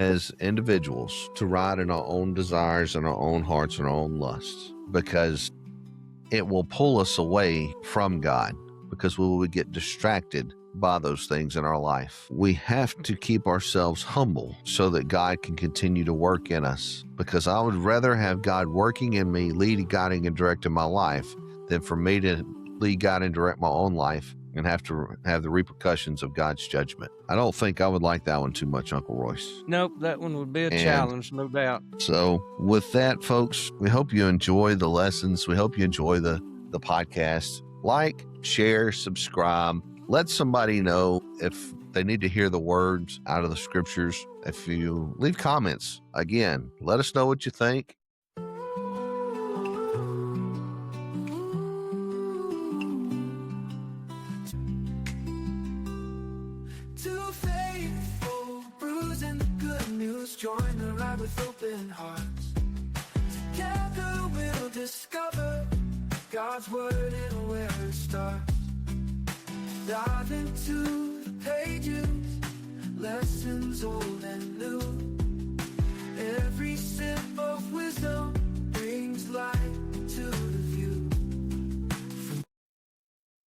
as individuals to ride in our own desires and our own hearts and our own lusts, because it will pull us away from God, because we will get distracted by those things in our life. We have to keep ourselves humble so that God can continue to work in us, because I would rather have God working in me, leading, guiding, and directing my life, than for me to lead, guide, and direct my own life and have to have the repercussions of God's judgment. I don't think I would like that one too much, Uncle Royce. Nope, that one would be a challenge, no doubt. So with that, folks, we hope you enjoy the lessons. We hope you enjoy the podcast. Like, share, subscribe. Let somebody know if they need to hear the words out of the scriptures. If you leave comments, again, let us know what you think. Two faithful brews and the good news. Join the ride with open hearts. Together we'll discover God's word and where it starts. Dive into the pages, lessons old and new. Every sip of wisdom brings light to the view.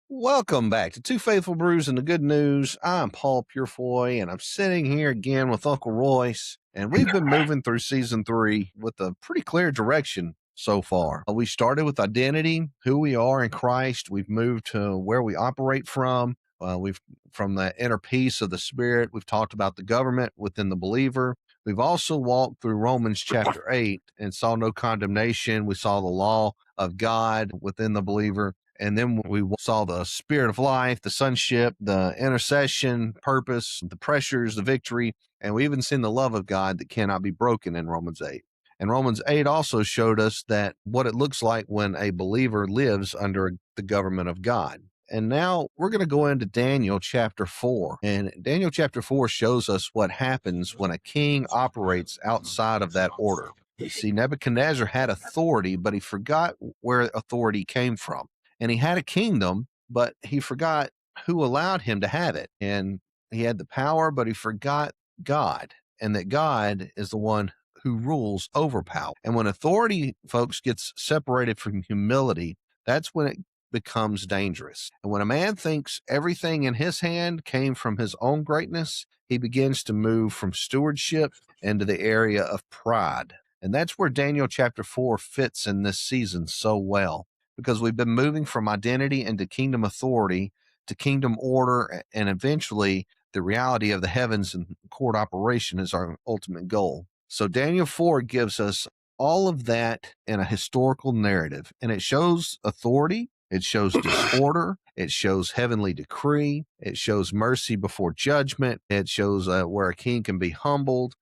Welcome back to Two Faithful Brews and the Good News. I'm Paul Purifoy, and I'm sitting here again with Uncle Royce, and we've been moving through season 3 with a pretty clear direction so far. We started with identity, who we are in Christ. We've moved to where we operate from. We've from the inner peace of the Spirit. We've talked about the government within the believer. We've also walked through Romans chapter 8 and saw no condemnation. We saw the law of God within the believer. And then we saw the spirit of life, the sonship, the intercession, purpose, the pressures, the victory. And we even seen the love of God that cannot be broken in Romans 8. And Romans 8 also showed us that what it looks like when a believer lives under the government of God. And now we're going to go into Daniel chapter 4. And Daniel chapter 4 shows us what happens when a king operates outside of that order. You see, Nebuchadnezzar had authority, but he forgot where authority came from. And he had a kingdom, but he forgot who allowed him to have it. And he had the power, but he forgot God, and that God is the one who rules over power. And when authority, folks, gets separated from humility, that's when it becomes dangerous. And when a man thinks everything in his hand came from his own greatness, he begins to move from stewardship into the area of pride. And that's where Daniel chapter 4 fits in this season so well, because we've been moving from identity into kingdom authority to kingdom order, and eventually the reality of the heavens and court operation is our ultimate goal. So Daniel 4 gives us all of that in a historical narrative, and it shows authority, it shows disorder, it shows heavenly decree, it shows mercy before judgment, it shows where a king can be humbled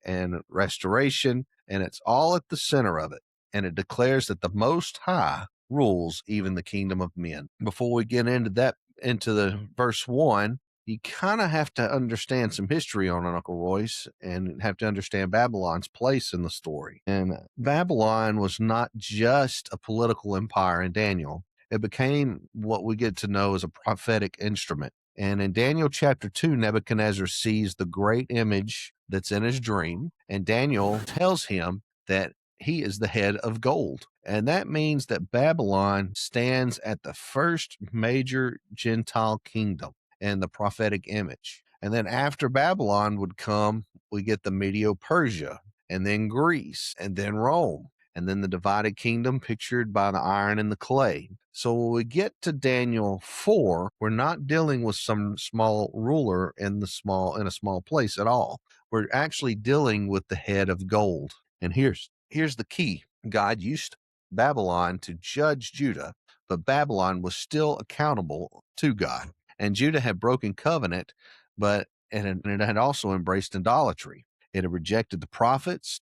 and restoration, and it's all at the center of it. And it declares that the Most High rules even the kingdom of men. Before we get into that, into the verse 1, you kind of have to understand some history on Uncle Royce and have to understand Babylon's place in the story. And Babylon was not just a political empire in Daniel. It became what we get to know as a prophetic instrument. And in Daniel chapter 2, Nebuchadnezzar sees the great image that's in his dream, and Daniel tells him that he is the head of gold. And that means that Babylon stands at the first major Gentile kingdom and the prophetic image. And then after Babylon would come, we get the Medo-Persia, and then Greece, and then Rome, and then the divided kingdom pictured by the iron and the clay. So when we get to Daniel 4, we're not dealing with some small ruler in a small place at all. We're actually dealing with the head of gold. And here's the key. God used Babylon to judge Judah, but Babylon was still accountable to God. And Judah had broken covenant, but it had also embraced idolatry. It had rejected the prophets.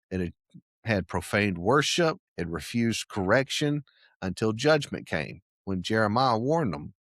It had profaned worship. It refused correction until judgment came, when Jeremiah warned them,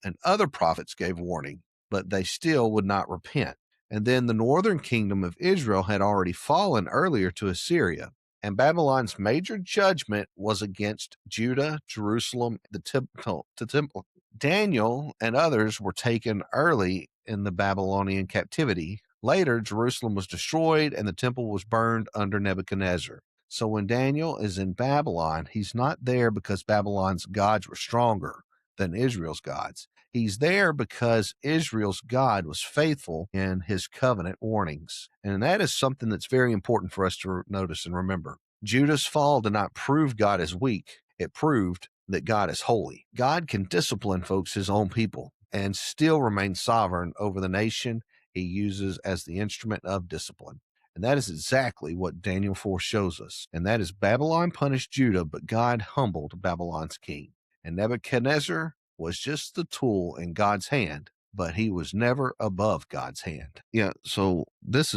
and other prophets gave warning, but they still would not repent. And then the northern kingdom of Israel had already fallen earlier to Assyria. And Babylon's major judgment was against Judah, Jerusalem, the temple. Daniel and others were taken early in the Babylonian captivity Later, Jerusalem was destroyed and the temple was burned under Nebuchadnezzar. So when Daniel is in Babylon, he's not there because Babylon's gods were stronger than Israel's gods. He's there because Israel's God was faithful in his covenant warnings. And that is something that's very important for us to notice and remember. Judah's fall did not prove God is weak. It proved that God is holy. God can discipline folks, his own people, and still remain sovereign over the nation he uses as the instrument of discipline. And that is exactly what Daniel 4 shows us. And that is Babylon punished Judah, but God humbled Babylon's king. And Nebuchadnezzar was just the tool in God's hand, but he was never above God's hand. Yeah, so this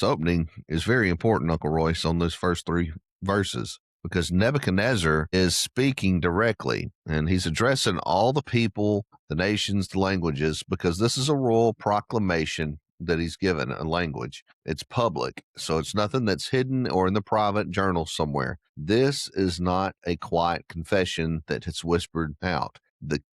opening is very important, Uncle Royce, on those first 3 verses, because Nebuchadnezzar is speaking directly, and he's addressing all the people, the nations, the languages, because this is a royal proclamation that he's given a language. It's public, so it's nothing that's hidden or in the private journal somewhere. This is not a quiet confession that it's whispered out.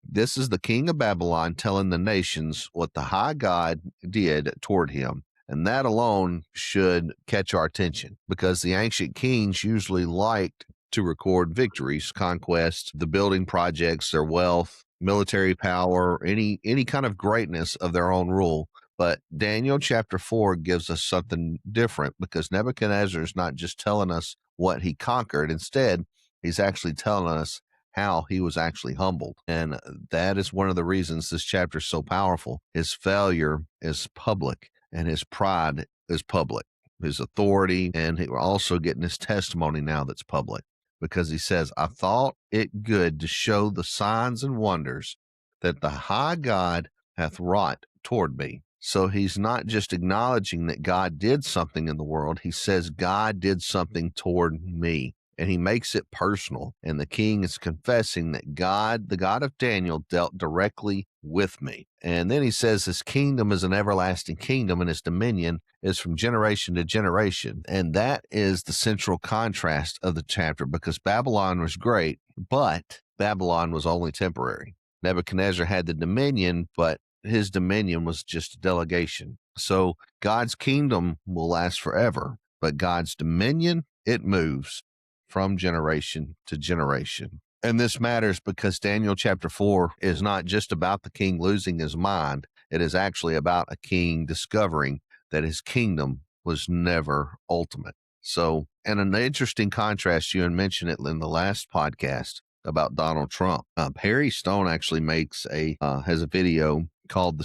This is the king of Babylon telling the nations what the high God did toward him. And that alone should catch our attention, because the ancient kings usually liked to record victories, conquests, the building projects, their wealth, military power, any kind of greatness of their own rule. But Daniel chapter 4 gives us something different, because Nebuchadnezzar is not just telling us what he conquered. Instead, he's actually telling us how he was actually humbled. And that is one of the reasons this chapter is so powerful. His failure is public and his pride is public, his authority, and we're also getting his testimony now that's public, because he says, I thought it good to show the signs and wonders that the high God hath wrought toward me. So he's not just acknowledging that God did something in the world. He says, God did something toward me. And he makes it personal. And the king is confessing that God, the God of Daniel, dealt directly with me. And then he says his kingdom is an everlasting kingdom, and his dominion is from generation to generation. And that is the central contrast of the chapter, because Babylon was great, but Babylon was only temporary. Nebuchadnezzar had the dominion, but his dominion was just a delegation. So God's kingdom will last forever, but God's dominion, it moves from generation to generation. And this matters because Daniel chapter 4 is not just about the king losing his mind. It is actually about a king discovering that his kingdom was never ultimate. So, and an interesting contrast, you had mentioned it in the last podcast about Donald Trump. Harry Stone actually has a video called the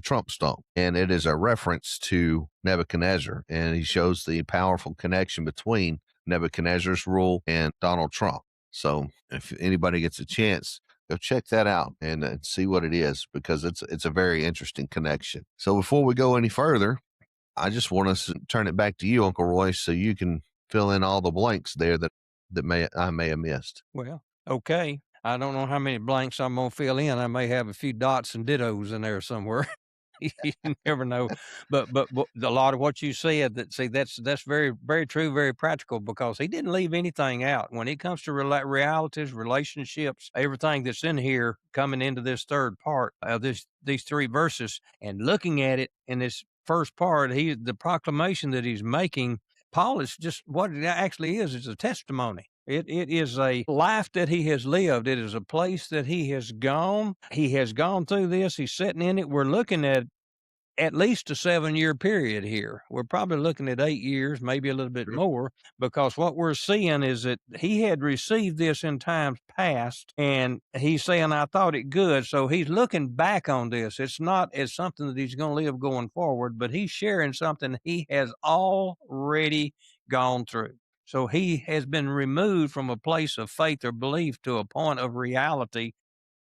Trump stump. And it is a reference to Nebuchadnezzar. And he shows the powerful connection between Nebuchadnezzar's rule and Donald Trump. So if anybody gets a chance, go check that out and see what it is, because it's a very interesting connection. So before we go any further, I just want us to turn it back to you, Uncle Royce, so you can fill in all the blanks there that I may have missed. Well, okay. I don't know how many blanks I'm going to fill in. I may have a few dots and dittos in there somewhere. You never know. But a lot of what you said, that's very, very true, very practical, because he didn't leave anything out. When it comes to realities, relationships, everything that's in here coming into this third part of these 3 verses, and looking at it in this first part, the proclamation that he's making, Paul, is just what it actually is a testimony. It is a life that he has lived. It is a place that he has gone. He has gone through this. He's sitting in it. We're looking at least a 7-year period here. We're probably looking at 8 years, maybe a little bit more, because what we're seeing is that he had received this in times past, and he's saying, I thought it good. So he's looking back on this. It's not as something that he's going to live going forward, but he's sharing something he has already gone through. So he has been removed from a place of faith or belief to a point of reality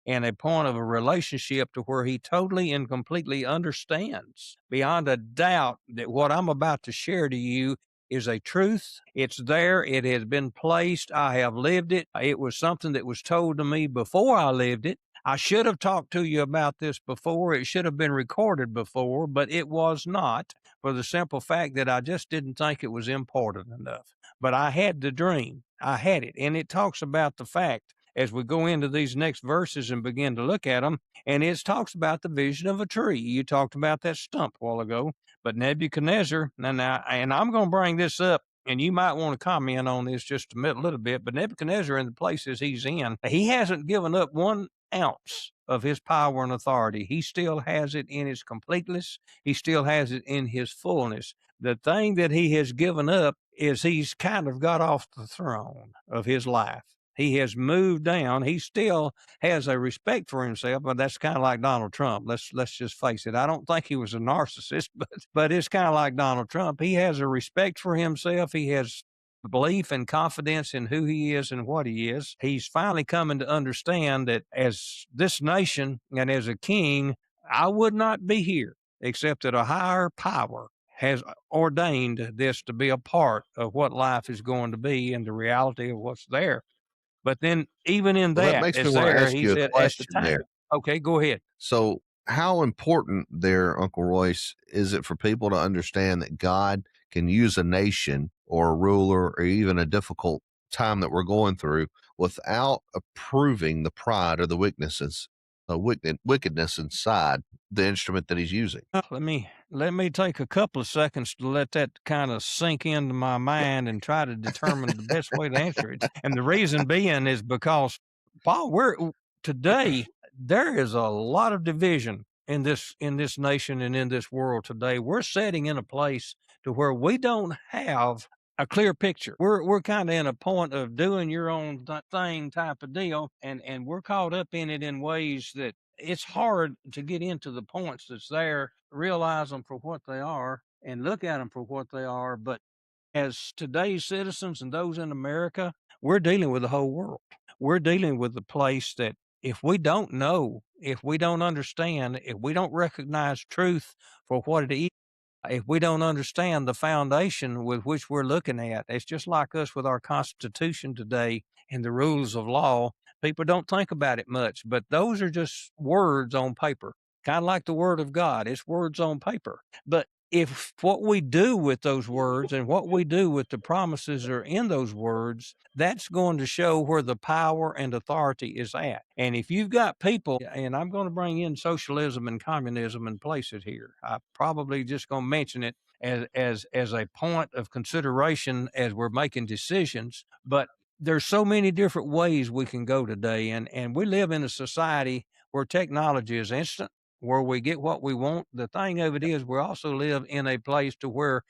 and a point of a relationship to where he totally and completely understands beyond a doubt that what I'm about to share to you is a truth. It's there. It has been placed. I have lived it. It was something that was told to me before I lived it. I should have talked to you about this before. It should have been recorded before, but it was not, for the simple fact that I just didn't think it was important enough. But I had the dream. I had it. And it talks about the fact as we go into these next verses and begin to look at them. And it talks about the vision of a tree. You talked about that stump a while ago, but Nebuchadnezzar, and I'm going to bring this up, and you might want to comment on this just a little bit, but Nebuchadnezzar, in the places he's in, he hasn't given up 1 ounce of his power and authority. He still has it in its completeness. He still has it in his fullness. The thing that he has given up is he's kind of got off the throne of his life. He has moved down. He still has a respect for himself, but that's kind of like Donald Trump. Let's just face it. I don't think he was a narcissist, but it's kind of like Donald Trump. He has a respect for himself. He has belief and confidence in who he is and what he is. He's finally coming to understand that as this nation and as a king, I would not be here except that a higher power has ordained this to be a part of what life is going to be and the reality of what's there. But then, even in Well, that that, makes me it's want to there. ask He you a said, at the question time. there. Okay, go ahead. So, how important there, Uncle Royce, is it for people to understand that God can use a nation or a ruler or even a difficult time that we're going through without approving the pride or the wickedness inside the instrument that he's using? Let me take a couple of seconds to let that kind of sink into my mind and try to determine the best way to answer it. And the reason being is because, Paul, today there is a lot of division in this nation and in this world today. We're sitting in a place to where we don't have a clear picture. We're kind of in a point of doing your own thing type of deal, and we're caught up in it in ways that it's hard to get into the points that's there, realize them for what they are, and look at them for what they are. But as today's citizens and those in America, we're dealing with the whole world. We're dealing with the place that if we don't know, if we don't understand, if we don't recognize truth for what it is, if we don't understand the foundation with which we're looking at, it's just like us with our Constitution today and the rules of law. People don't think about it much, but those are just words on paper, kind of like the Word of God. It's words on paper. But if what we do with those words and what we do with the promises that are in those words, that's going to show where the power and authority is at. And if you've got people, and I'm going to bring in socialism and communism and place it here, I'm probably just going to mention it as a point of consideration as we're making decisions. But there's so many different ways we can go today, and we live in a society where technology is instant, where we get what we want. The thing of it is, we also live in a place to where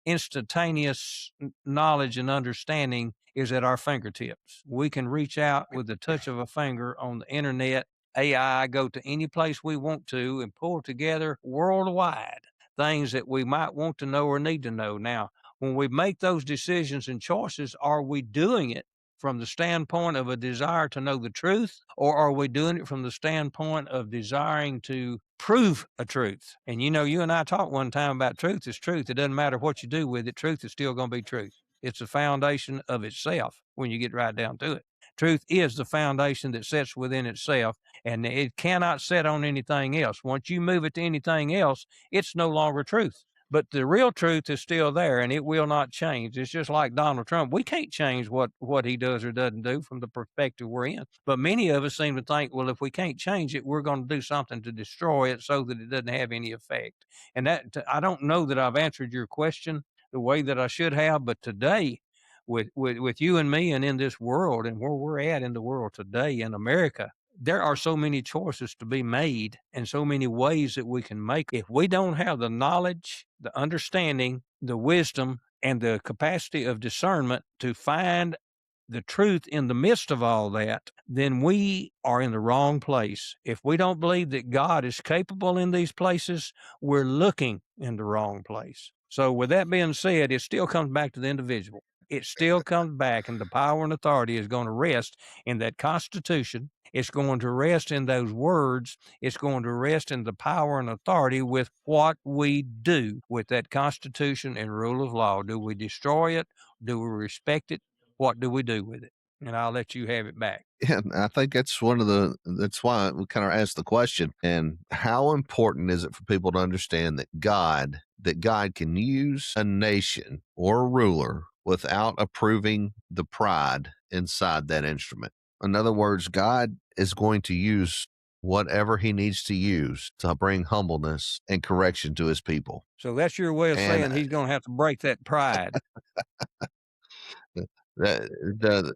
instantaneous knowledge and understanding is at our fingertips. We can reach out with the touch of a finger on the internet, AI, go to any place we want to and pull together worldwide things that we might want to know or need to know. Now, when we make those decisions and choices, are we doing it from the standpoint of a desire to know the truth, or are we doing it from the standpoint of desiring to prove a truth? And you and I talked one time about truth is truth. It doesn't matter what you do with it, truth is still going to be truth. It's the foundation of itself when you get right down to it. Truth is the foundation that sits within itself, and it cannot sit on anything else. Once you move it to anything else, it's no longer truth. But the real truth is still there, and it will not change. It's just like Donald Trump. We can't change what he does or doesn't do from the perspective we're in. But many of us seem to think, well, if we can't change it, we're going to do something to destroy it so that it doesn't have any effect. And I don't know that I've answered your question the way that I should have, but today, with you and me and in this world and where we're at in the world today in America, there are so many choices to be made and so many ways that we can make. If we don't have the knowledge, the understanding, the wisdom, and the capacity of discernment to find the truth in the midst of all that, then we are in the wrong place. If we don't believe that God is capable in these places, we're looking in the wrong place. So, with that being said, it still comes back to the individual. It still comes back, and the power and authority is going to rest in that Constitution. It's going to rest in those words. It's going to rest in the power and authority with what we do with that Constitution and rule of law. Do we destroy it? Do we respect it? What do we do with it? And I'll let you have it back. Yeah, I think that's that's why we kind of asked the question. And how important is it for people to understand that God can use a nation or a ruler without approving the pride inside that instrument? In other words, God is going to use whatever he needs to use to bring humbleness and correction to his people. So that's your way of And saying he's going to have to break that pride. the, the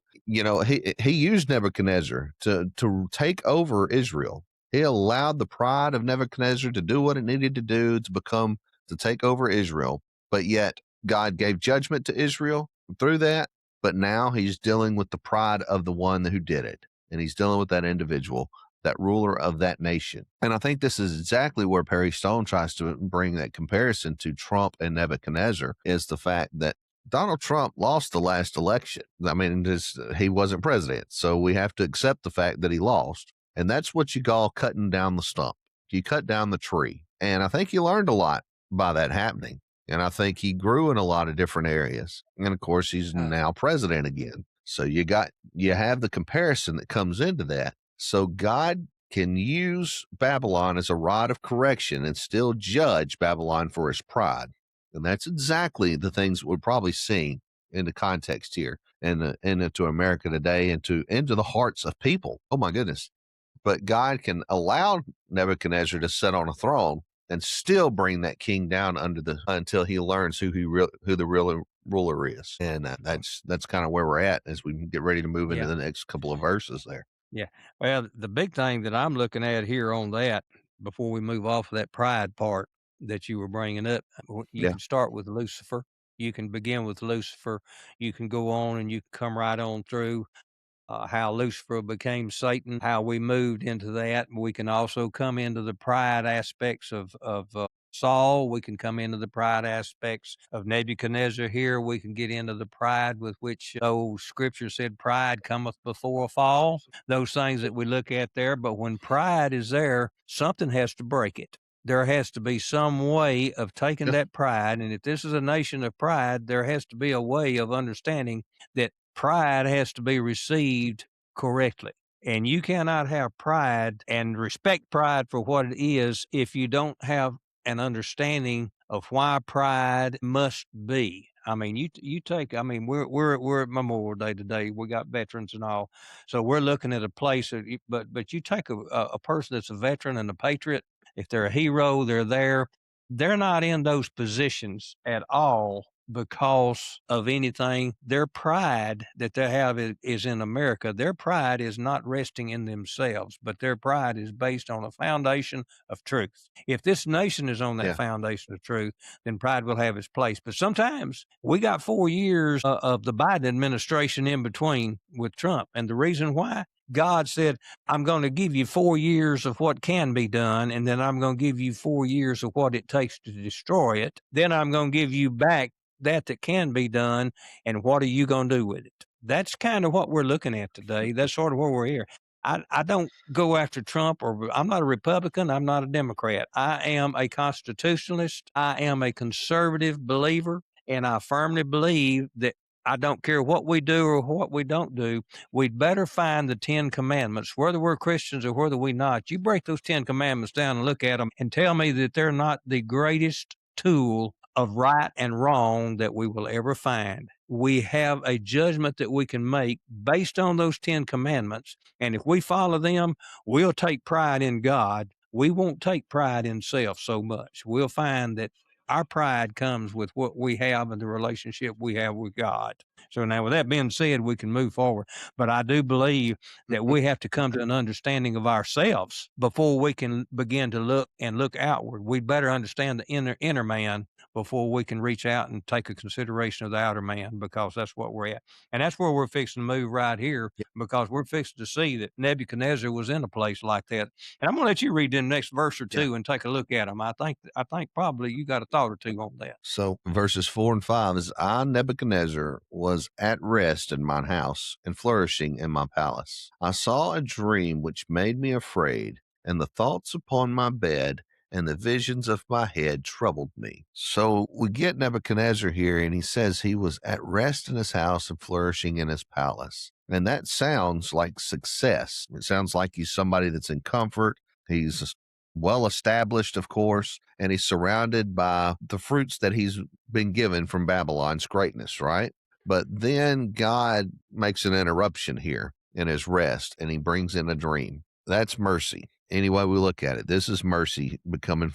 he used Nebuchadnezzar to take over Israel. He allowed the pride of Nebuchadnezzar to do what it needed to do to take over Israel. But yet God gave judgment to Israel through that. But now he's dealing with the pride of the one who did it. And he's dealing with that individual, that ruler of that nation. And I think this is exactly where Perry Stone tries to bring that comparison to Trump and Nebuchadnezzar, is the fact that Donald Trump lost the last election. I mean, he wasn't president. So we have to accept the fact that he lost. And that's what you call cutting down the stump. You cut down the tree. And I think he learned a lot by that happening. And I think he grew in a lot of different areas. And of course, he's now president again. So you have the comparison that comes into that. So God can use Babylon as a rod of correction and still judge Babylon for his pride. And that's exactly the things we're probably seeing in the context here and into America today and into the hearts of people. Oh my goodness. But God can allow Nebuchadnezzar to sit on a throne and still bring that king down until he learns who the real ruler is. And that's kind of where we're at as we get ready to move into the next couple of verses there. Yeah. Well, the big thing that I'm looking at here on that, before we move off of that pride part that you were bringing up, you can start with Lucifer. You can begin with Lucifer. You can go on and you can come right on through how Lucifer became Satan, how we moved into that. We can also come into the pride aspects of Saul. We can come into the pride aspects of Nebuchadnezzar here. We can get into the pride with which, scripture said, pride cometh before a fall. Those things that we look at there. But when pride is there, something has to break it. There has to be some way of taking that pride. And if this is a nation of pride, there has to be a way of understanding that pride has to be received correctly. And you cannot have pride and respect pride for what it is if you don't have an understanding of why pride must be. I mean, you take. I mean, we're at Memorial Day today. We got veterans and all, so we're looking at a place. But you take a person that's a veteran and a patriot. If they're a hero, they're there. They're not in those positions at all because of anything. Their pride that they have is in America. Their pride is not resting in themselves, but their pride is based on a foundation of truth. If this nation is on that foundation of truth, then pride will have its place. But sometimes we got 4 years of the Biden administration in between with Trump. And the reason why, God said, I'm going to give you 4 years of what can be done, and then I'm going to give you 4 years of what it takes to destroy it. Then I'm going to give you back that can be done, and what are you going to do with it? That's kind of what we're looking at today. That's sort of where we're here. I don't go after Trump, or I'm not a Republican. I'm not a Democrat. I am a constitutionalist. I am a conservative believer, and I firmly believe that I don't care what we do or what we don't do. We'd better find the 10 commandments, whether we're Christians or whether we're not. You break those 10 commandments down and look at them and tell me that they're not the greatest tool of right and wrong that we will ever find. We have a judgment that we can make based on those 10 commandments. And if we follow them, we'll take pride in God. We won't take pride in self so much. We'll find that our pride comes with what we have and the relationship we have with God. So now, with that being said, we can move forward. But I do believe that we have to come to an understanding of ourselves before we can begin to look outward. We'd better understand the inner man before we can reach out and take a consideration of the outer man, because that's what we're at. And that's where we're fixing to move right here, because we're fixing to see that Nebuchadnezzar was in a place like that. And I'm going to let you read the next verse or two and take a look at them. I think probably you got a thought or two on that. So verses 4 and 5 is, I, Nebuchadnezzar, was at rest in mine house and flourishing in my palace. I saw a dream which made me afraid, and the thoughts upon my bed and the visions of my head troubled me. So we get Nebuchadnezzar here, and he says he was at rest in his house and flourishing in his palace. And that sounds like success. It sounds like he's somebody that's in comfort. He's well established, of course, and he's surrounded by the fruits that he's been given from Babylon's greatness, right? But then God makes an interruption here. in his rest, and he brings in a dream. That's mercy. Any way we look at it, this is mercy becoming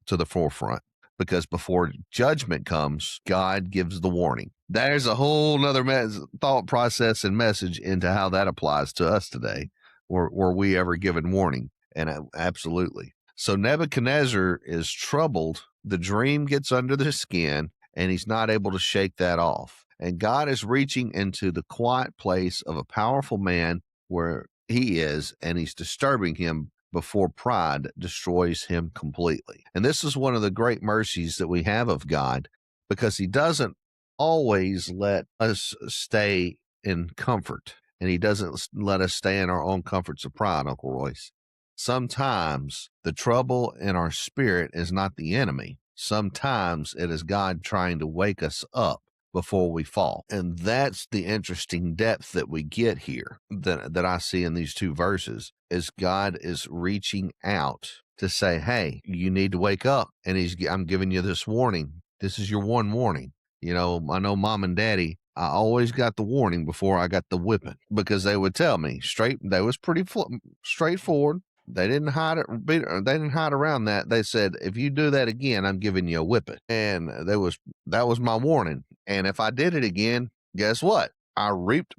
to the forefront, because before judgment comes, God gives the warning. There's a whole nother thought process and message into how that applies to us today. Were we ever given warning? And absolutely. So Nebuchadnezzar is troubled. The dream gets under the skin, and he's not able to shake that off. And God is reaching into the quiet place of a powerful man where he is, and he's disturbing him before pride destroys him completely. And this is one of the great mercies that we have of God, because he doesn't always let us stay in comfort, and he doesn't let us stay in our own comforts of pride, Uncle Royce. Sometimes the trouble in our spirit is not the enemy. Sometimes it is God trying to wake us up before we fall. And that's the interesting depth that we get here, that I see in these two verses, is God is reaching out to say, hey, you need to wake up. And I'm giving you this warning. This is your one warning. You know, I know Mom and Daddy, I always got the warning before I got the whipping, because they would tell me straight. They was pretty straightforward. They didn't hide it. They didn't hide around that. They said, if you do that again, I'm giving you a whipping. And that was my warning. And if I did it again, guess what? I reaped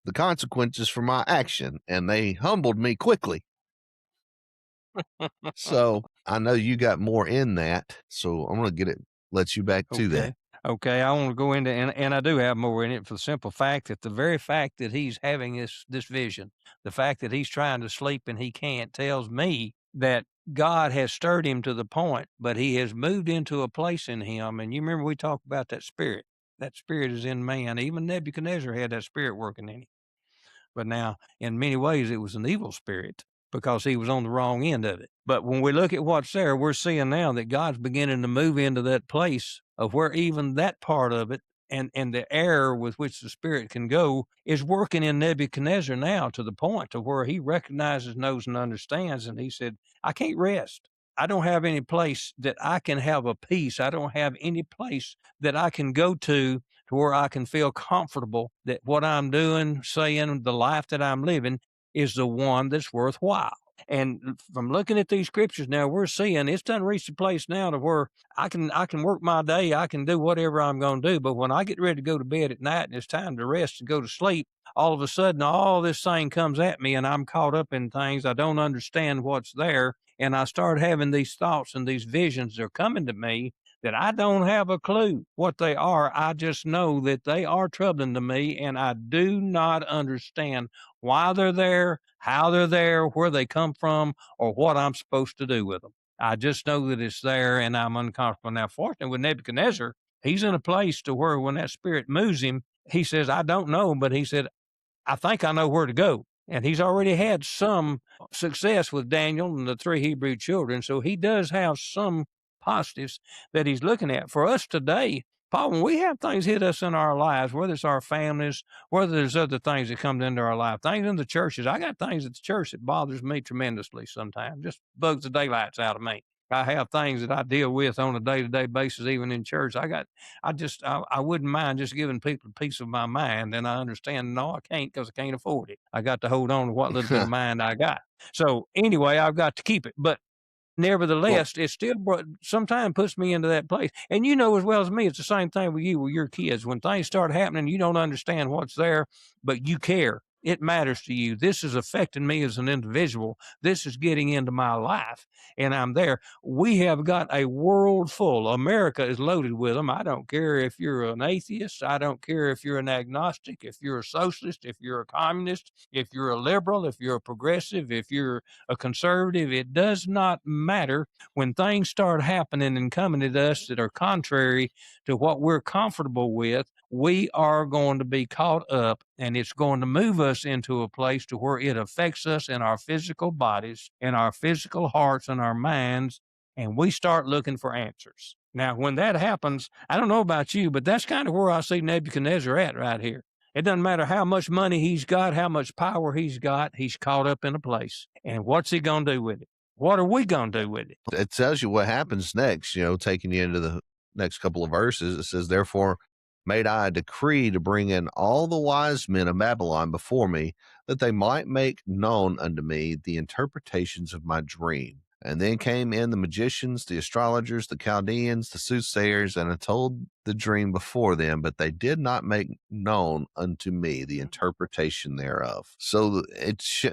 the consequences for my action, and they humbled me quickly. So I know you got more in that. So I'm going to let you back to that. Okay, I want to go into, and I do have more in it, for the simple fact that the very fact that he's having this vision, the fact that he's trying to sleep and he can't, tells me that God has stirred him to the point, but he has moved into a place in him. And you remember we talked about that spirit. That spirit is in man. Even Nebuchadnezzar had that spirit working in him. But now, in many ways, it was an evil spirit, because he was on the wrong end of it. But when we look at what's there, we're seeing now that God's beginning to move into that place of where even that part of it and the error with which the spirit can go is working in Nebuchadnezzar now, to the point to where he recognizes, knows, and understands. And he said, I can't rest. I don't have any place that I can have a peace. I don't have any place that I can go to where I can feel comfortable that what I'm doing, saying, the life that I'm living is the one that's worthwhile. And from looking at these scriptures now, we're seeing it's done reached a place now to where I can work my day, I can do whatever I'm going to do. But when I get ready to go to bed at night and it's time to rest and go to sleep, all of a sudden all this thing comes at me, and I'm caught up in things. I don't understand what's there. And I start having these thoughts and these visions that are coming to me that I don't have a clue what they are. I just know that they are troubling to me, and I do not understand why they're there, how they're there, where they come from, or what I'm supposed to do with them. I just know that it's there, and I'm uncomfortable. Now, fortunately, with Nebuchadnezzar, he's in a place to where when that spirit moves him, he says, I don't know, but he said, I think I know where to go. And he's already had some success with Daniel and the 3 Hebrew children. So he does have some positives that he's looking at. For us today, Paul, when we have things hit us in our lives, whether it's our families, whether there's other things that come into our life, things in the churches. I got things at the church that bothers me tremendously sometimes, just bugs the daylights out of me. I have things that I deal with on a day-to-day basis, even in church. I wouldn't mind just giving people a piece of my mind. And I understand, no, I can't, because I can't afford it. I got to hold on to what little bit of mind I got. So anyway, I've got to keep it. But nevertheless, it still sometimes puts me into that place. And you know as well as me, it's the same thing with you, with your kids. When things start happening, you don't understand what's there, but you care. It matters to you. This is affecting me as an individual. This is getting into my life, and I'm there. We have got a world full. America is loaded with them. I don't care if you're an atheist. I don't care if you're an agnostic, if you're a socialist, if you're a communist, if you're a liberal, if you're a progressive, if you're a conservative. It does not matter. When things start happening and coming at us that are contrary to what we're comfortable with, we are going to be caught up, and it's going to move us into a place to where it affects us in our physical bodies, in our physical hearts, and our minds, and we start looking for answers. Now, when that happens, I don't know about you, but that's kind of where I see Nebuchadnezzar at right here. It doesn't matter how much money he's got, how much power he's got, he's caught up in a place. And what's he going to do with it? What are we going to do with it? It tells you what happens next, taking you into the next couple of verses. It says, therefore, made I a decree to bring in all the wise men of Babylon before me, that they might make known unto me the interpretations of my dream. And then came in the magicians, the astrologers, the Chaldeans, the soothsayers, and I told the dream before them, but they did not make known unto me the interpretation thereof. So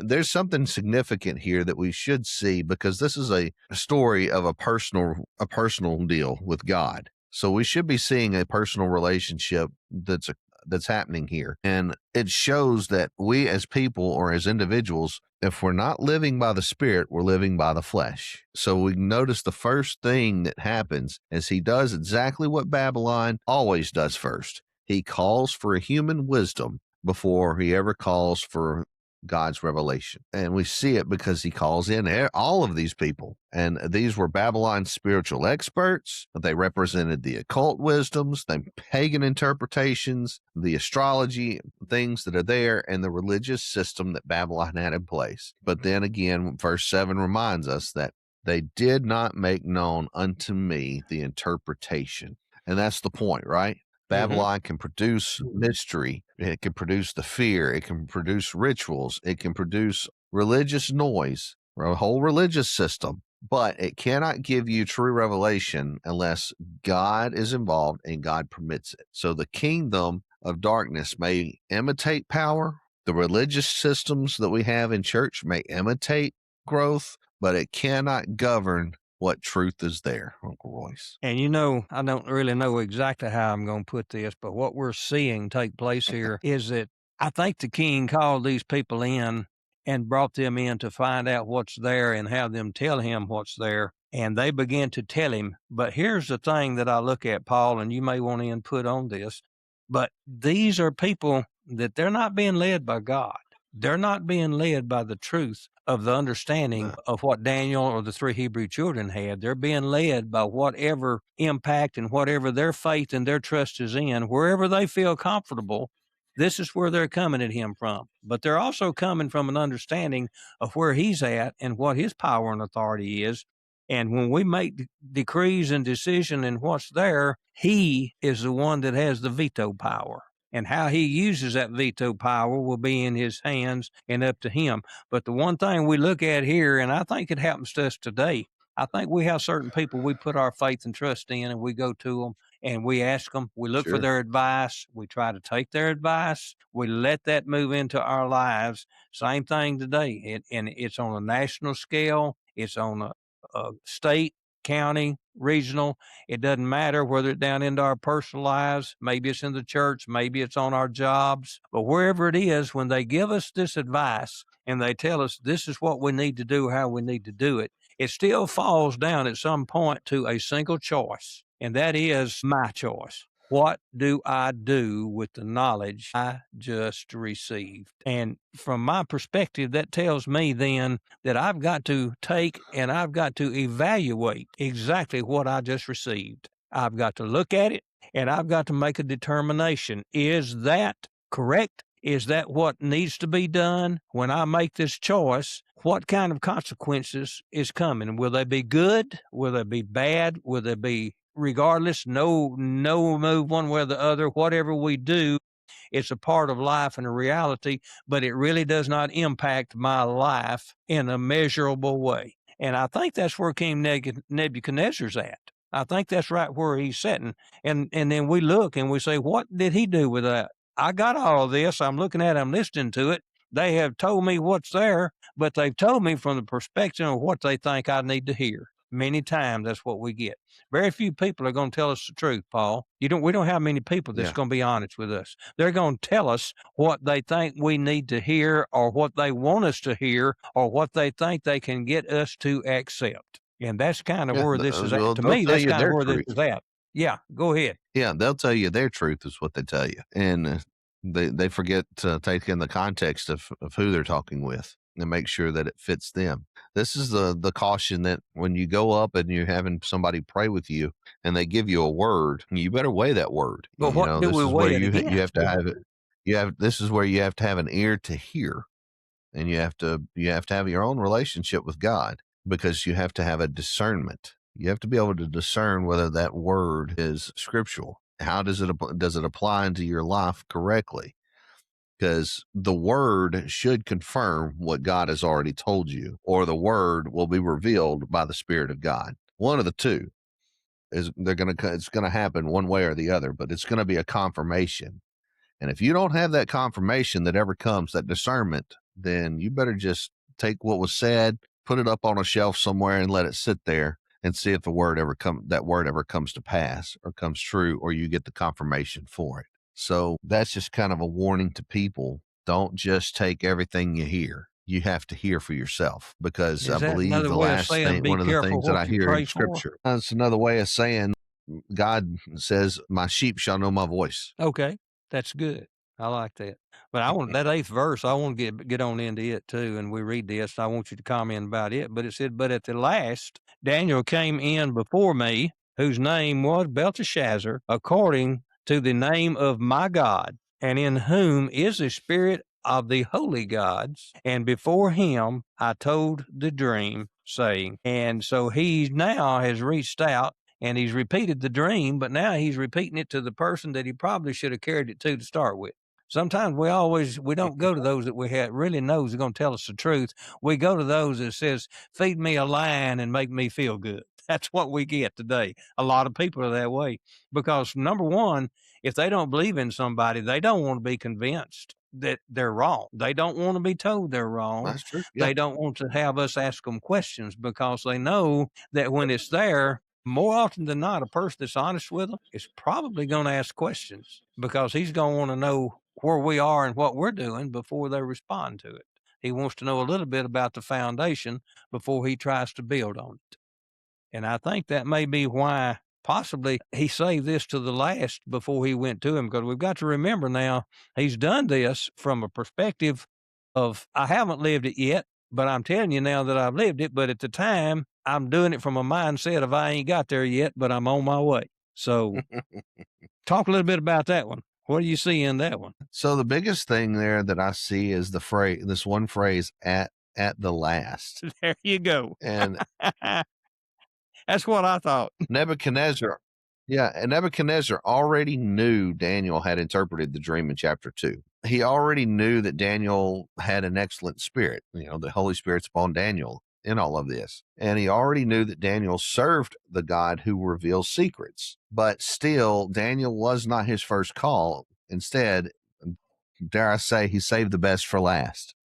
there's something significant here that we should see, because this is a story of a personal deal with God. So we should be seeing a personal relationship that's happening here. And it shows that we as people or as individuals, if we're not living by the Spirit, we're living by the flesh. So we notice the first thing that happens is he does exactly what Babylon always does first. He calls for a human wisdom before he ever calls for God's revelation. And we see it because he calls in all of these people. And these were Babylon's spiritual experts. They represented the occult wisdoms, the pagan interpretations, the astrology things that are there, and the religious system that Babylon had in place. But then again, verse 7 reminds us that they did not make known unto me the interpretation. And that's the point, right? Babylon can produce mystery. It can produce the fear. It can produce rituals. It can produce religious noise, or a whole religious system. But it cannot give you true revelation unless God is involved and God permits it. So the kingdom of darkness may imitate power. The religious systems that we have in church may imitate growth, but it cannot govern what truth is there, Uncle Royce. And I don't really know exactly how I'm going to put this, but what we're seeing take place here is that I think the king called these people in and brought them in to find out what's there and have them tell him what's there. And they began to tell him. But here's the thing that I look at, Paul, and you may want to input on this, but these are people that they're not being led by God. They're not being led by the truth of the understanding of what Daniel or the three Hebrew children had. They're being led by whatever impact and whatever their faith and their trust is in, wherever they feel comfortable. This is where they're coming at him from. But they're also coming from an understanding of where he's at and what his power and authority is. And when we make decrees and decision and what's there, he is the one that has the veto power. And how he uses that veto power will be in his hands and up to him. But the one thing we look at here, and I think it happens to us today, I think we have certain people we put our faith and trust in, and we go to them and we ask them, we look for their advice, we try to take their advice, we let that move into our lives. Same thing today. And it's on a national scale, it's on a state, county, regional. It doesn't matter whether it's down into our personal lives. Maybe it's in the church. Maybe it's on our jobs. But wherever it is, when they give us this advice and they tell us this is what we need to do, how we need to do it, it still falls down at some point to a single choice. And that is my choice. What do I do with the knowledge I just received? And from my perspective, that tells me then that I've got to take and I've got to evaluate exactly what I just received. I've got to look at it and I've got to make a determination. Is that correct? Is that what needs to be done? When I make this choice, what kind of consequences is coming? Will they be good? Will they be bad? Will they be regardless? No move one way or the other. Whatever we do, it's a part of life and a reality, but it really does not impact my life in a measurable way. And I think that's where King Nebuchadnezzar's at. I think that's right where he's sitting. And then we look and we say, what did he do with that? I got all of this. I'm looking at it. I'm listening to it. They have told me what's there, but they've told me from the perspective of what they think I need to hear. Many times that's what we get. Very few people are going to tell us the truth, Paul. We don't have many people that's going to be honest with us. They're going to tell us what they think we need to hear or what they want us to hear or what they think they can get us to accept. And that's kind of where this is at. To me, that's kind of where this is at. Yeah, go ahead. Yeah, they'll tell you their truth is what they tell you. And they forget to take in the context of who they're talking with and make sure that it fits them. This is the caution that when you go up and you're having somebody pray with you and they give you a word, you better weigh that word. But what do we weigh it against? You have to have it. This is where you have to have an ear to hear, and you have to have your own relationship with God, because you have to have a discernment. You have to be able to discern whether that word is scriptural. How does it apply into your life correctly? Because the word should confirm what God has already told you, or the word will be revealed by the Spirit of God. One of the two is it's going to happen one way or the other, but it's going to be a confirmation. And if you don't have that confirmation that ever comes, that discernment, then you better just take what was said, put it up on a shelf somewhere and let it sit there and see if that word ever comes to pass or comes true, or you get the confirmation for it. So that's just kind of a warning to people. Don't just take everything you hear. You have to hear for yourself, because I Is that believe another the way of last saying thing, be one of the careful things that I what you hear pray in for? scripture, that's another way of saying God says, my sheep shall know my voice. Okay, that's good. I like that. But I want that 8th verse, I want to get on into it too, and we read this, I want you to comment about it, but it said, "But at the last, Daniel came in before me, whose name was Belteshazzar, according to the name of my God, and in whom is the spirit of the holy gods, and before him I told the dream, saying," and so he now has reached out and he's repeated the dream, but now he's repeating it to the person that he probably should have carried it to start with. Sometimes we don't go to those that we really knows are going to tell us the truth. We go to those that says, "Feed me a line and make me feel good." That's what we get today. A lot of people are that way because, number one, if they don't believe in somebody, they don't want to be convinced that they're wrong. They don't want to be told they're wrong. That's true. Yeah. They don't want to have us ask them questions because they know that when it's there, more often than not, a person that's honest with them is probably going to ask questions because he's going to want to know where we are and what we're doing before they respond to it. He wants to know a little bit about the foundation before he tries to build on it. And I think that may be why possibly he saved this to the last before he went to him, because we've got to remember now he's done this from a perspective of, I haven't lived it yet, but I'm telling you now that I've lived it. But at the time, I'm doing it from a mindset of I ain't got there yet, but I'm on my way. So talk a little bit about that one. What do you see in that one? So the biggest thing there that I see is this one phrase, at the last. There you go. And That's what I thought. Nebuchadnezzar, yeah, and Nebuchadnezzar already knew Daniel had interpreted the dream in chapter 2. He already knew that Daniel had an excellent spirit. The Holy Spirit's upon Daniel in all of this. And he already knew that Daniel served the God who reveals secrets. But still, Daniel was not his first call. Instead, dare I say, he saved the best for last.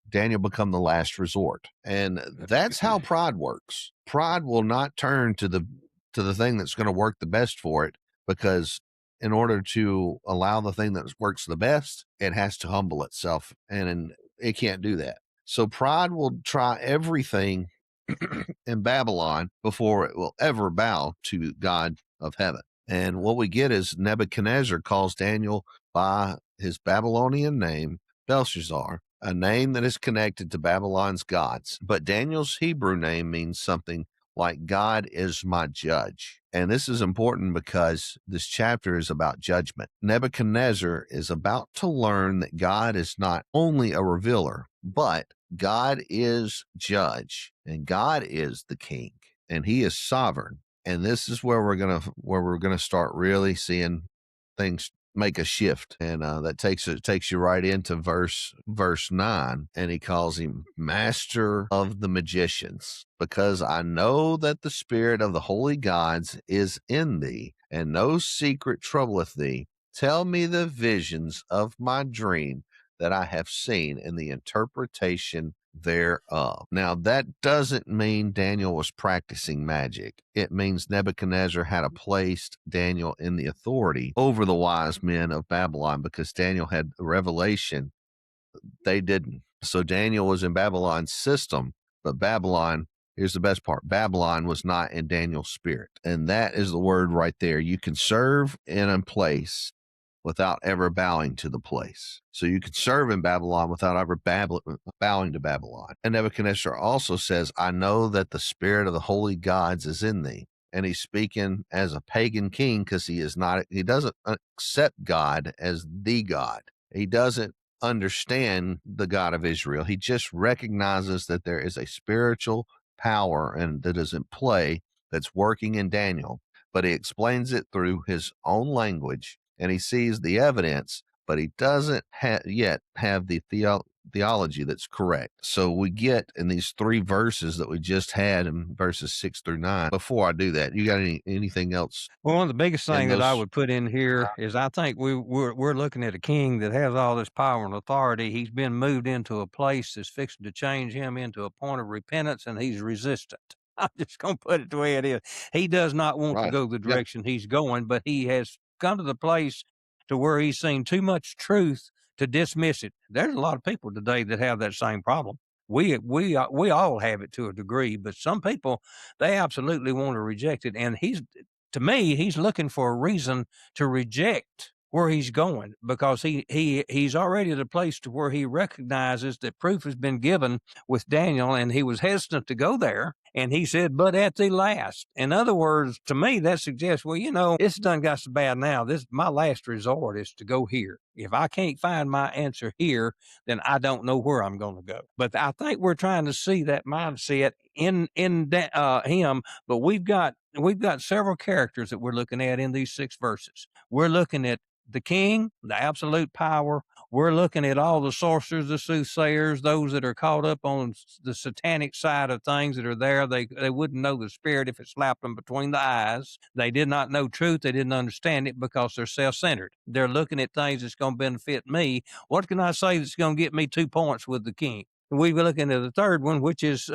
Daniel become the last resort. And that's how pride works. Pride will not turn to the thing that's going to work the best for it, because in order to allow the thing that works the best, it has to humble itself, and it can't do that. So pride will try everything in Babylon before it will ever bow to God of heaven. And what we get is Nebuchadnezzar calls Daniel by his Babylonian name, Belshazzar, a name that is connected to Babylon's gods. But Daniel's Hebrew name means something like God is my judge. And this is important because this chapter is about judgment. Nebuchadnezzar is about to learn that God is not only a revealer, but God is judge, and God is the king, and he is sovereign. And this is where we're gonna start really seeing things make a shift, and that takes you right into verse 9, and he calls him master of the magicians, because I know that the spirit of the holy gods is in thee, and no secret troubleth thee. Tell me the visions of my dream that I have seen and the interpretation thereof. Now, that doesn't mean Daniel was practicing magic. It means Nebuchadnezzar had placed Daniel in the authority over the wise men of Babylon, because Daniel had a revelation. They didn't. So Daniel was in Babylon's system, but Babylon, here's the best part, Babylon was not in Daniel's spirit. And that is the word right there. You can serve in a place without ever bowing to the place. So you can serve in Babylon without ever bowing to Babylon. And Nebuchadnezzar also says, I know that the spirit of the holy gods is in thee. And he's speaking as a pagan king, because he doesn't accept God as the God. He doesn't understand the God of Israel. He just recognizes that there is a spiritual power and that is in play that's working in Daniel. but he explains it through his own language, and he sees the evidence, but he doesn't yet have the theology that's correct. So we get in these 3 verses that we just had in verses 6 through 9. Before I do that, you got anything else Well, one of the biggest in thing that I those? would put in here is I think we're looking at a king that has all this power and authority. He's been moved into a place that's fixing to change him into a point of repentance, and he's resistant. I'm just gonna put it the way it is. He does not want to Right. go the Yeah. direction he's going, but he has come to the place to where he's seen too much truth to dismiss it. There's a lot of people today that have that same problem. We all have it to a degree, but some people, they absolutely want to reject it, and he's to me, he's looking for a reason to reject where he's going because he's already at a place to where he recognizes that proof has been given with Daniel, and he was hesitant to go there. And he said, "But at the last." In other words, to me, that suggests, well, it's done got so bad now. This my last resort is to go here. If I can't find my answer here, then I don't know where I'm going to go. But I think we're trying to see that mindset in him. But we've got several characters that we're looking at in these 6 verses. We're looking at the king, the absolute power. We're looking at all the sorcerers, the soothsayers, those that are caught up on the satanic side of things that are there. They wouldn't know the spirit if it slapped them between the eyes. They did not know truth. They didn't understand it because they're self-centered. They're looking at things that's going to benefit me. What can I say that's going to get me 2 points with the king? We're looking at the third one, which is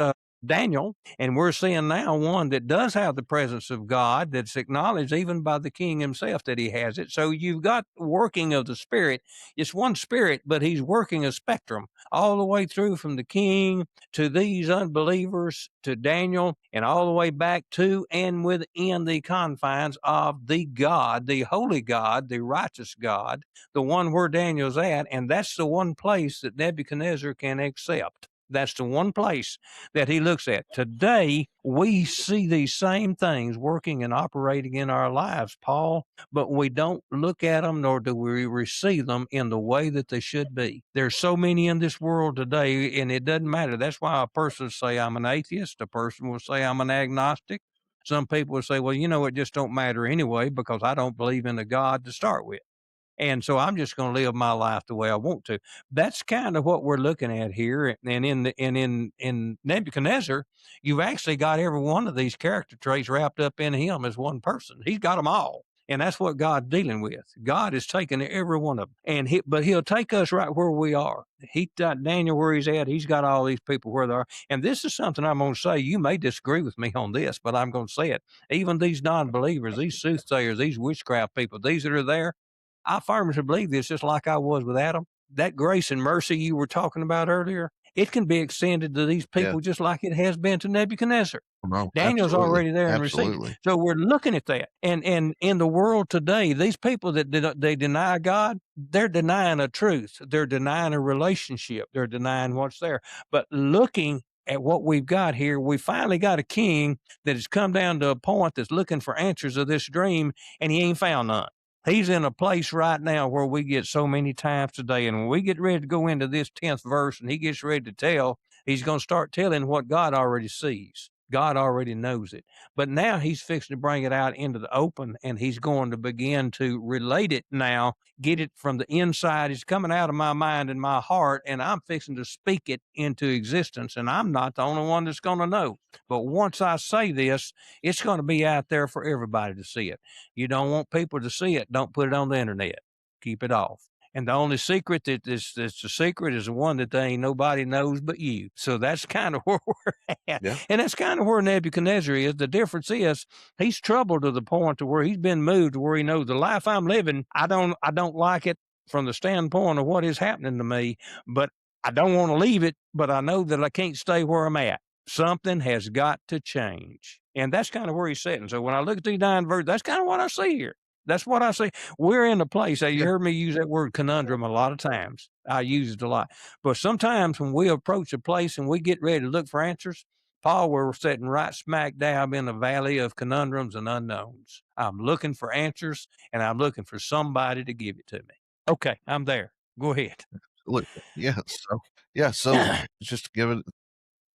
Daniel, and we're seeing now one that does have the presence of God that's acknowledged even by the king himself that he has it. So you've got working of the spirit. It's one spirit, but he's working a spectrum all the way through from the king to these unbelievers to Daniel and all the way back to and within the confines of the God, the holy God, the righteous God, the one where Daniel's at. And that's the one place that Nebuchadnezzar can accept. That's the one place that he looks at. Today, we see these same things working and operating in our lives, Paul, but we don't look at them nor do we receive them in the way that they should be. There's so many in this world today, and it doesn't matter. That's why a person will say, I'm an atheist. A person will say, I'm an agnostic. Some people will say, well, it just don't matter anyway because I don't believe in a God to start with. And so I'm just going to live my life the way I want to. That's kind of what we're looking at here. And in Nebuchadnezzar, you've actually got every one of these character traits wrapped up in him as one person. He's got them all. And that's what God's dealing with. God is taking every one of them, but He'll take us right where we are. He got Daniel where he's at. He's got all these people where they are. And this is something I'm going to say. You may disagree with me on this, but I'm going to say it. Even these non-believers, these soothsayers, these witchcraft people, these that are there, I firmly believe this, just like I was with Adam. That grace and mercy you were talking about earlier, it can be extended to these Yeah. people just like it has been to Nebuchadnezzar. No, Daniel's absolutely. already there and received it. Absolutely. So we're looking at that. And in the world today, these people that they deny God, they're denying a truth. They're denying a relationship. They're denying what's there. But looking at what we've got here, we finally got a king that has come down to a point that's looking for answers of this dream, and he ain't found none. He's in a place right now where we get so many times today. And when we get ready to go into this 10th verse and he gets ready to tell, he's going to start telling what God already sees. God already knows it. But now he's fixing to bring it out into the open, and he's going to begin to relate it now, get it from the inside. It's coming out of my mind and my heart, and I'm fixing to speak it into existence. And I'm not the only one that's going to know. But once I say this, it's going to be out there for everybody to see it. You don't want people to see it, don't put it on the internet. Keep it off. And the only secret that's a secret is the one that ain't nobody knows but you. So that's kind of where we're at. Yeah. And that's kind of where Nebuchadnezzar is. The difference is he's troubled to the point to where he's been moved to where he knows the life I'm living, I don't like it from the standpoint of what is happening to me, but I don't want to leave it, but I know that I can't stay where I'm at. Something has got to change. And that's kind of where he's sitting. So when I look at these 9 verses, that's kind of what I see here. That's what I say. We're in a place. You heard me use that word conundrum a lot of times. I use it a lot. But sometimes when we approach a place and we get ready to look for answers, Paul, we're sitting right smack dab in the valley of conundrums and unknowns. I'm looking for answers, and I'm looking for somebody to give it to me. Okay, I'm there. Go ahead. Look, so just to give it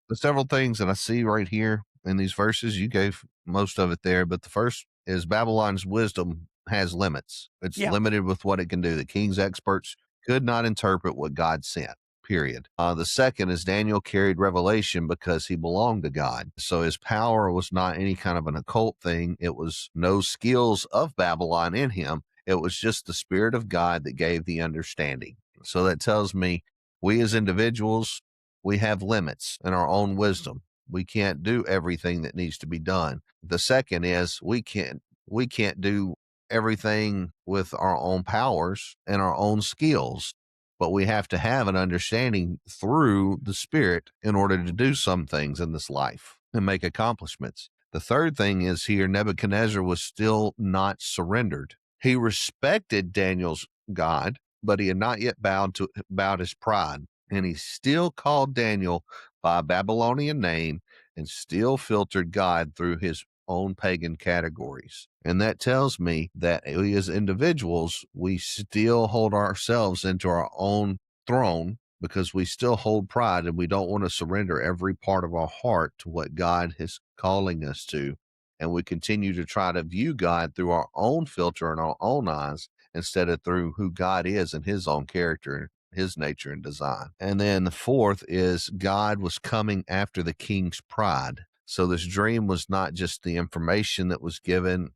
the several things that I see right here in these verses. You gave most of it there, but the first is Babylon's wisdom has limits. It's Yeah. limited with what it can do. The king's experts could not interpret what God sent. Period. The second is Daniel carried revelation because he belonged to God. So his power was not any kind of an occult thing. It was no skills of Babylon in him. It was just the Spirit of God that gave the understanding. So that tells me we as individuals, we have limits in our own wisdom. We can't do everything that needs to be done. The second is we can't do everything with our own powers and our own skills, but we have to have an understanding through the Spirit in order to do some things in this life and make accomplishments. The third thing is here, Nebuchadnezzar was still not surrendered. He respected Daniel's God, but he had not yet bowed his pride. And he still called Daniel by a Babylonian name and still filtered God through his own pagan categories. And that tells me that we as individuals, we still hold ourselves into our own throne because we still hold pride and we don't want to surrender every part of our heart to what God is calling us to. And we continue to try to view God through our own filter and our own eyes instead of through who God is and his own character, his nature and design. And then the fourth is God was coming after the king's pride. So this dream was not just the information that was given,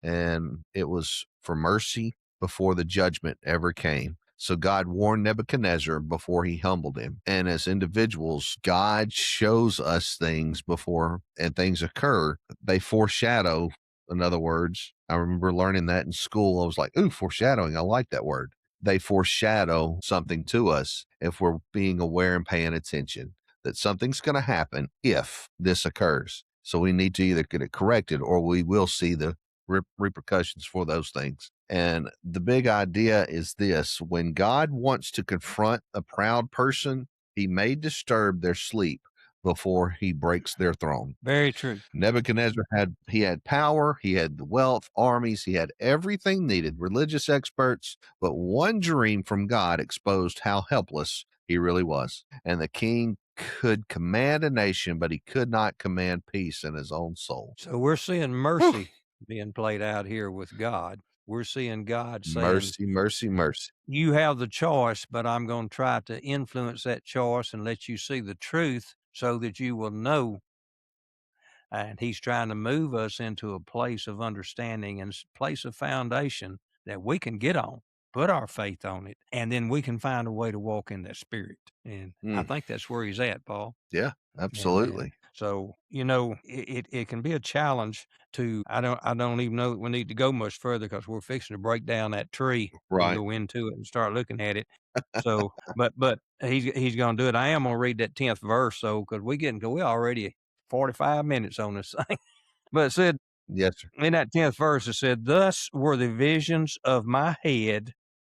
and it was for mercy before the judgment ever came. So God warned Nebuchadnezzar before he humbled him. And as individuals, God shows us things before and things occur. They foreshadow, in other words. I remember learning that in school. I was like, ooh, foreshadowing. I like that word. They foreshadow something to us if we're being aware and paying attention that something's going to happen if this occurs. So we need to either get it corrected or we will see the repercussions for those things. And the big idea is this: when God wants to confront a proud person, he may disturb their sleep before he breaks their throne. Very true. Nebuchadnezzar had power, he had the wealth, armies, he had everything needed, religious experts, but one dream from God exposed how helpless he really was. And the king could command a nation, but he could not command peace in his own soul. So we're seeing mercy being played out here with God. We're seeing God saying, Mercy, mercy, mercy. you have the choice, but I'm going to try to influence that choice and let you see the truth so that you will know. And he's trying to move us into a place of understanding and place of foundation that we can get on, put our faith on it, and then we can find a way to walk in that spirit. And I think that's where he's at, Paul. Yeah, And absolutely. so, it can be a challenge to, I don't even know that we need to go much further because we're fixing to break down that tree and Right. go into it and start looking at it. So, but he's going to do it. I am going to read that 10th verse. So, because we already 45 minutes on this thing, but it said Yes, sir. in that 10th verse, it said, thus were the visions of my head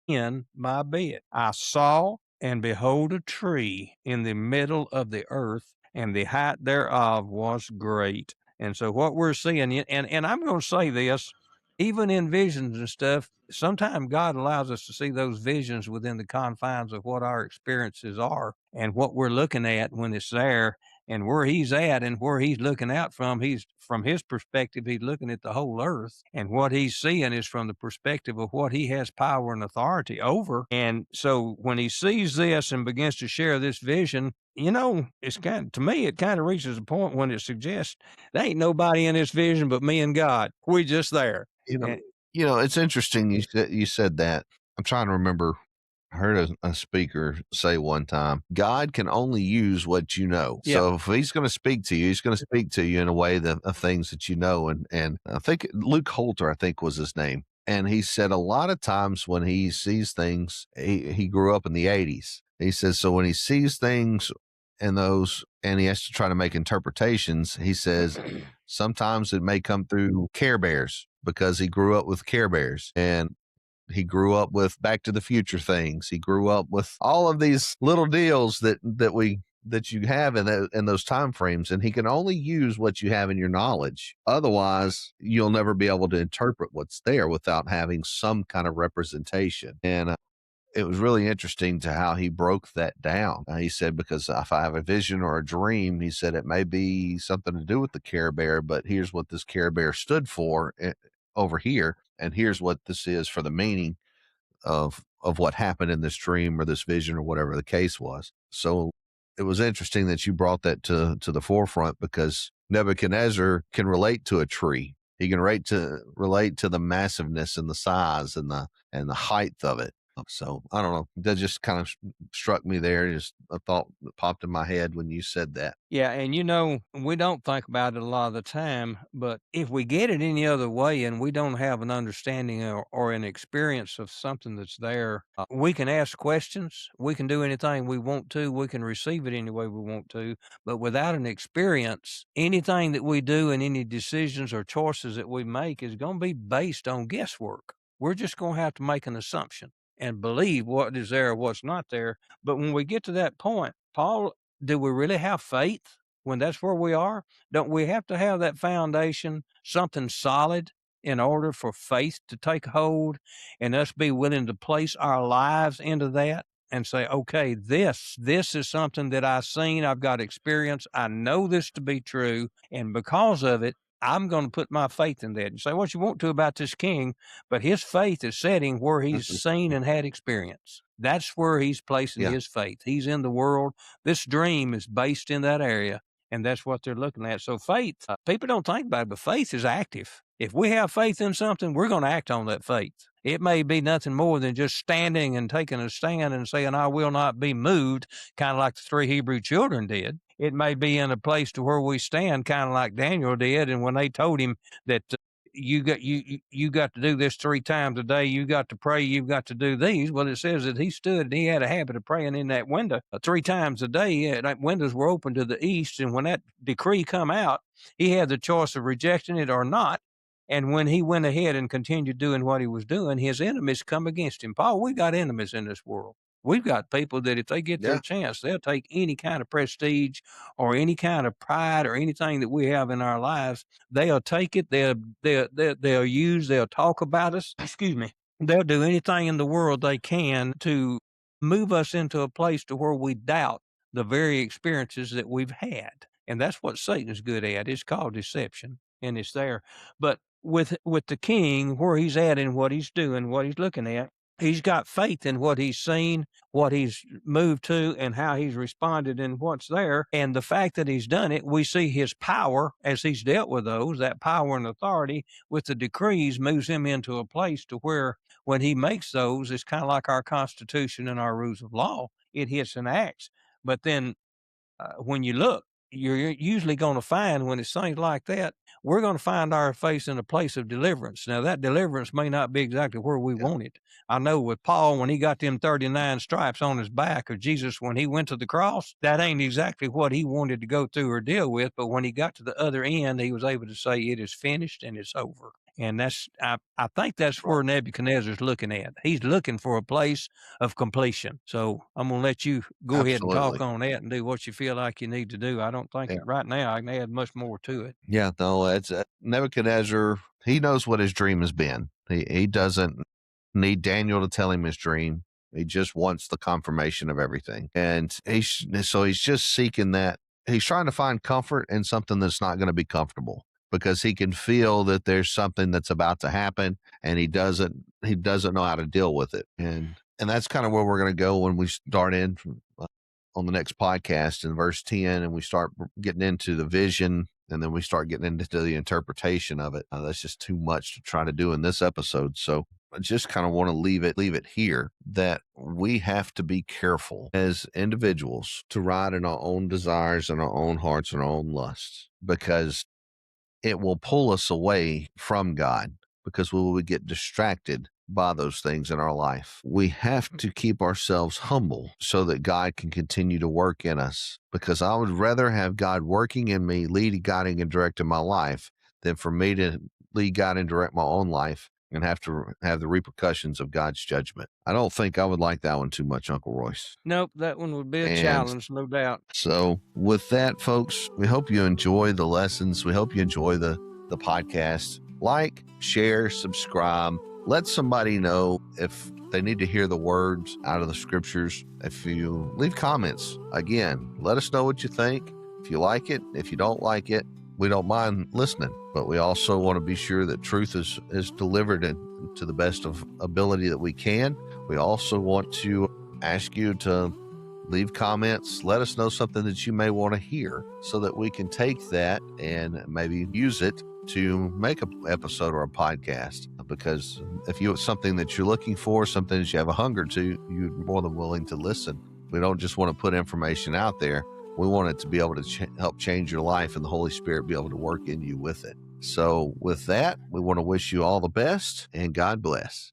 in my bed. I saw and behold a tree in the middle of the earth, and the height thereof was great. And so what we're seeing, and I'm going to say this, even in visions and stuff, sometimes God allows us to see those visions within the confines of what our experiences are and what we're looking at when it's there and where he's at and where he's looking out from. He's from his perspective, he's looking at the whole earth, and what he's seeing is from the perspective of what he has power and authority over. And so when he sees this and begins to share this vision, it's to me, it kind of reaches a point when it suggests there ain't nobody in this vision but me and God. We just there. You know, And it's interesting you said that. I'm trying to remember. I heard a speaker say one time, God can only use what you know. Yeah. So if he's going to speak to you, he's going to speak to you in a way of things that you know. And I think Luke Holter, I think was his name. And he said a lot of times when he sees things, he grew up in the 80s. He says, so when he sees things and he has to try to make interpretations, he says, sometimes it may come through Care Bears because he grew up with Care Bears. And he grew up with Back to the Future things. He grew up with all of these little deals that you have in those time frames, and he can only use what you have in your knowledge. Otherwise, you'll never be able to interpret what's there without having some kind of representation. And it was really interesting to how he broke that down. He said, because if I have a vision or a dream, he said it may be something to do with the Care Bear, but here's what this Care Bear stood for. over here, and here's what this is for the meaning of what happened in this dream or this vision or whatever the case was. So it was interesting that you brought that to the forefront, because Nebuchadnezzar can relate to a tree. He can relate to the massiveness and the size and the height of it. So I don't know. That just kind of struck me there. Just a thought that popped in my head when you said that. Yeah, and we don't think about it a lot of the time, but if we get it any other way and we don't have an understanding or an experience of something that's there, we can ask questions. We can do anything we want to. We can receive it any way we want to. But without an experience, anything that we do and any decisions or choices that we make is going to be based on guesswork. We're just going to have to make an assumption and believe what is there or what's not there. But when we get to that point, Paul, do we really have faith when that's where we are? Don't we have to have that foundation, something solid, in order for faith to take hold and us be willing to place our lives into that and say, okay, this is something that I've seen, I've got experience, I know this to be true, and because of it, I'm going to put my faith in that. You say what you want to about this king, but his faith is setting where he's seen and had experience. That's where he's placing Yeah. his faith. He's in the world. This dream is based in that area, and that's what they're looking at. So faith, people don't think about it, but faith is active. If we have faith in something, we're going to act on that faith. It may be nothing more than just standing and taking a stand and saying, I will not be moved, kind of like the 3 Hebrew children did. It may be in a place to where we stand, kind of like Daniel did. And when they told him that you got to do this 3 times a day, you got to pray, you've got to do these. Well, it says that he stood and he had a habit of praying in that window 3 times a day. That windows were open to the east. And when that decree come out, he had the choice of rejecting it or not. And when he went ahead and continued doing what he was doing, his enemies come against him. Paul, we got enemies in this world. We've got people that if they get their chance, they'll take any kind of prestige or any kind of pride or anything that we have in our lives. They'll take it. They'll use. They'll talk about us. Excuse me. They'll do anything in the world they can to move us into a place to where we doubt the very experiences that we've had. And that's what Satan's good at. It's called deception, and it's there. But with the king, where he's at and what he's doing, what he's looking at, he's got faith in what he's seen, what he's moved to, and how he's responded and what's there. And the fact that he's done it, we see his power as he's dealt with those, that power and authority with the decrees moves him into a place to where when he makes those, it's kind of like our Constitution and our rules of law. It hits and acts. But then when you look, you're usually going to find when it's things like that, we're going to find our face in a place of deliverance. Now, that deliverance may not be exactly where we want it. I know with Paul, when he got them 39 stripes on his back, or Jesus, when he went to the cross, that ain't exactly what he wanted to go through or deal with. But when he got to the other end, he was able to say, it is finished and it's over. And I think that's where Nebuchadnezzar's looking at. He's looking for a place of completion. So I'm going to let you go ahead and talk on that and do what you feel like you need to do. I don't think right now I can add much more to it. Yeah, no, it's Nebuchadnezzar. He knows what his dream has been. He doesn't need Daniel to tell him his dream. He just wants the confirmation of everything. And he's just seeking that. He's trying to find comfort in something that's not going to be comfortable, because he can feel that there's something that's about to happen, and he doesn't know how to deal with it. And that's kind of where we're going to go when we start in on the next podcast in verse 10, and we start getting into the vision, and then we start getting into the interpretation of it. That's just too much to try to do in this episode. So I just kind of want to leave it here, that we have to be careful as individuals to ride in our own desires and our own hearts and our own lusts, because it will pull us away from God, because we will get distracted by those things in our life. We have to keep ourselves humble so that God can continue to work in us, because I would rather have God working in me, leading, guiding, and directing my life, than for me to lead, guide, and direct my own life and have to have the repercussions of God's judgment. I don't think I would like that one too much, Uncle Royce. Nope, that one would be a challenge, no doubt. So with that, folks, we hope you enjoy the lessons. We hope you enjoy the podcast. Like, share, subscribe. Let somebody know if they need to hear the words out of the scriptures. If you leave comments, again, let us know what you think. If you like it, if you don't like it, we don't mind listening, but we also want to be sure that truth is delivered to the best of ability that we can. We also want to ask you to leave comments. Let us know something that you may want to hear so that we can take that and maybe use it to make an episode or a podcast. Because if it's something that you're looking for, something that you have a hunger to, you're more than willing to listen. We don't just want to put information out there. We want it to be able to help change your life, and the Holy Spirit be able to work in you with it. So with that, we want to wish you all the best, and God bless.